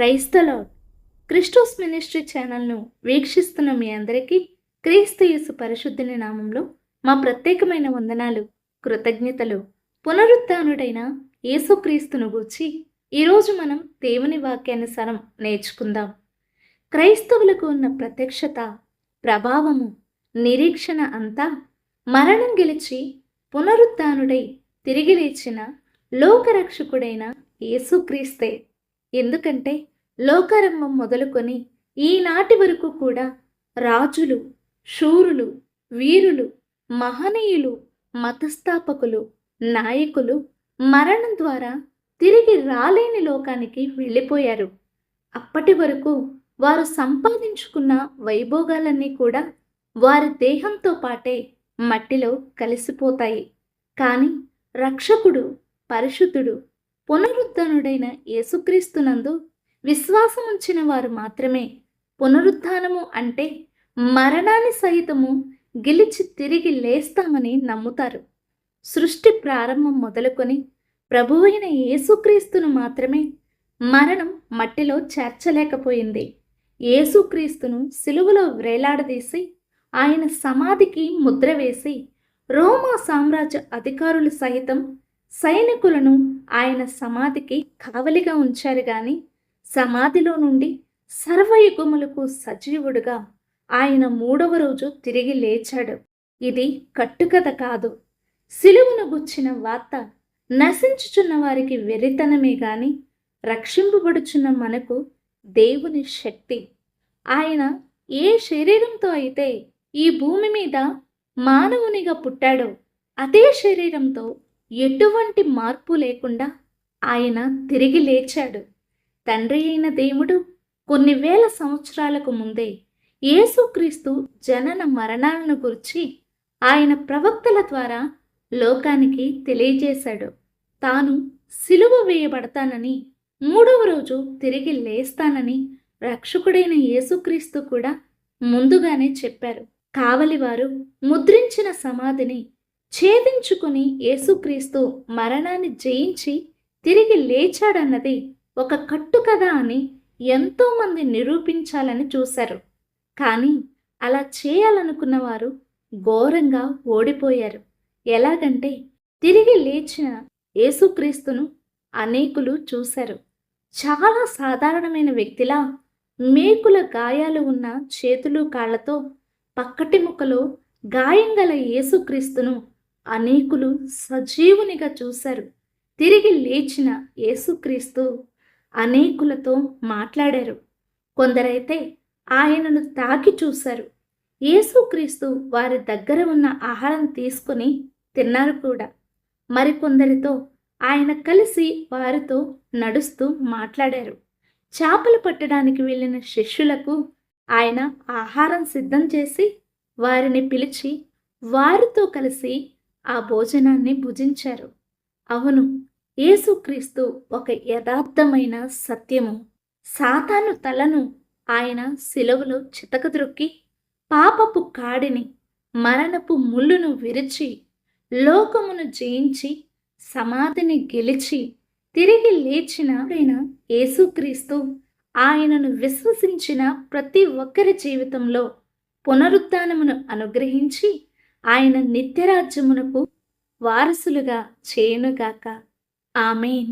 Praise the lord. Christos ministry ఛానల్ను వీక్షిస్తున్న మీ అందరికీ క్రీస్తు యేసు పరిశుద్ధుని నామంలో మా ప్రత్యేకమైన వందనాలు, కృతజ్ఞతలు. పునరుత్థానుడైన యేసుక్రీస్తును గూర్చి ఈరోజు మనం దేవుని వాక్యానుసారం నేర్చుకుందాం. క్రైస్తవులకు ఉన్న ప్రత్యక్షత, ప్రభావము, నిరీక్షణ అంతా మరణం గెలిచి పునరుత్థానుడై తిరిగి లేచిన లోకరక్షకుడైన యేసుక్రీస్తే. ఎందుకంటే లోకారంభం మొదలుకొని ఈనాటి వరకు కూడా రాజులు, శూరులు, వీరులు, మహనీయులు, మతస్థాపకులు, నాయకులు మరణం ద్వారా తిరిగి రాలేని లోకానికి వెళ్ళిపోయారు. అప్పటి వరకు వారు సంపాదించుకున్న వైభోగాలన్నీ కూడా వారి దేహంతో పాటే మట్టిలో కలిసిపోతాయి. కానీ రక్షకుడు, పరిశుద్ధుడు, పునరుత్థానుడైన యేసుక్రీస్తునందు విశ్వాసముంచిన వారు మాత్రమే పునరుత్థానము అంటే మరణాన్ని సహితము గెలిచి తిరిగి లేస్తామని నమ్ముతారు. సృష్టి ప్రారంభం మొదలుకొని ప్రభువైన యేసుక్రీస్తును మాత్రమే మరణం మట్టిలో చేర్చలేకపోయింది. యేసుక్రీస్తును సిలువలో వ్రేలాడదీసి ఆయన సమాధికి ముద్ర వేసి రోమా సామ్రాజ్య అధికారులు సహితం సైనికులను ఆయన సమాధికి కావలిగా ఉంచారు. గాని సమాధిలో నుండి సర్వయుగములకు సజీవుడుగా ఆయన 3వ రోజు తిరిగి లేచాడు. ఇది కట్టుకథ కాదు. సిలువను గుచ్చిన వార్త నశించుచున్న వారికి వెరితనమే గాని రక్షింపబడుచున్న మనకు దేవుని శక్తి. ఆయన ఏ శరీరంతో అయితే ఈ భూమి మీద మానవునిగా పుట్టాడో అదే శరీరంతో ఎటువంటి మార్పు లేకుండా ఆయన తిరిగి లేచాడు. తండ్రి అయిన దేవుడు కొన్ని వేల సంవత్సరాలకు ముందే యేసుక్రీస్తు జనన మరణాలను గురించి ఆయన ప్రవక్తల ద్వారా లోకానికి తెలియజేశాడు. తాను సిలువ వేయబడతానని, 3వ రోజు తిరిగి లేస్తానని రక్షకుడైన యేసుక్రీస్తు కూడా ముందుగానే చెప్పారు. కావలివారు ముద్రించిన సమాధిని ఛేదించుకుని యేసుక్రీస్తు మరణాన్ని జయించి తిరిగి లేచాడన్నది ఒక కట్టుకథ అని ఎంతోమంది నిరూపించాలని చూశారు. కానీ అలా చేయాలనుకున్న వారు ఘోరంగా ఓడిపోయారు. ఎలాగంటే తిరిగి లేచిన యేసుక్రీస్తును అనేకులు చూశారు. చాలా సాధారణమైన వ్యక్తిలా మేకుల గాయాలు ఉన్న చేతులు కాళ్లతో పక్కటి ముక్కలో గాయం గల యేసుక్రీస్తును అనేకులు సజీవునిగా చూశారు. తిరిగి లేచిన యేసుక్రీస్తు అనేకులతో మాట్లాడారు. కొందరైతే ఆయనను తాకి చూశారు. యేసుక్రీస్తు వారి దగ్గర ఉన్న ఆహారం తీసుకుని తిన్నారు కూడా. మరికొందరితో ఆయన కలిసి వారితో నడుస్తూ మాట్లాడారు. చేపలు పట్టడానికి వెళ్ళిన శిష్యులకు ఆయన ఆహారం సిద్ధం చేసి వారిని పిలిచి వారితో కలిసి ఆ భోజనాన్ని భుజించారు. అవును, యేసుక్రీస్తు ఒక యథార్థమైన సత్యము. సాతాను తలను ఆయన సిలువలో చితకద్రొక్కి పాపపు కాడిని, మరణపు ముళ్ళును విరిచి లోకమును జయించి సమాధిని గెలిచి తిరిగి లేచిన యేసుక్రీస్తు ఆయనను విశ్వసించిన ప్రతి ఒక్కరి జీవితంలో పునరుత్థానమును అనుగ్రహించి ఆయన నిత్యరాజ్యమునకు వారసులుగా చేయునుగాక. ఆమేన్.